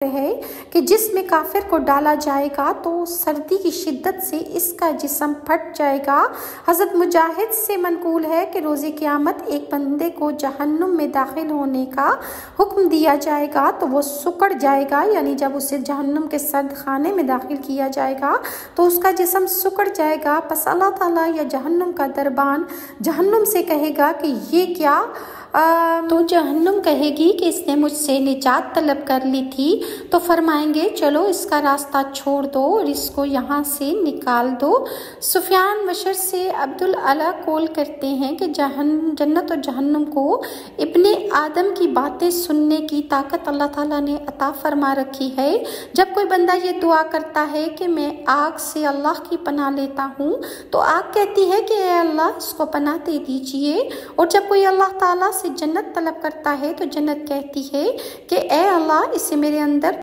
है कि जिसमें काफिर को डाला जाएगा तो सर्दी की शिद्दत से इसका जिस्म फट जाएगा। हज़रत मुजाहिद से मनकूल है कि रोज़े क़यामत एक बंदे को जहन्नुम में दाखिल होने का हुक्म दिया जाएगा तो वो सुकड़ जाएगा, यानी जब उसे जहन्नुम के सर्द खाने में दाखिल किया जाएगा तो उसका जिस्म सुकड़ जाएगा। बस अल्लाह ताला या जहन्नुम का दरबान जहन्नुम से कहेगा कि ये क्या, तो जहन्नुम कहेगी कि इसने मुझसे निजात तलब कर ली थी, तो फरमाएंगे चलो इसका रास्ता छोड़ दो और इसको यहाँ से निकाल दो। सुफियान मशर से अब्दुल अला कौल करते हैं कि जन्नत और जहन्नुम को इब्ने आदम की बातें सुनने की ताकत अल्लाह ताला ने अता फरमा रखी है। जब कोई बंदा ये दुआ करता है कि मैं आग से अल्लाह की पनाह लेता हूँ तो आग कहती है कि ए अल्लाह इसको पनाह दे दीजिए, और जब कोई अल्लाह ताला से जन्नत तलब करता है तो जन्नत कहती है कि ए अल्लाह इसे मेरे अंदर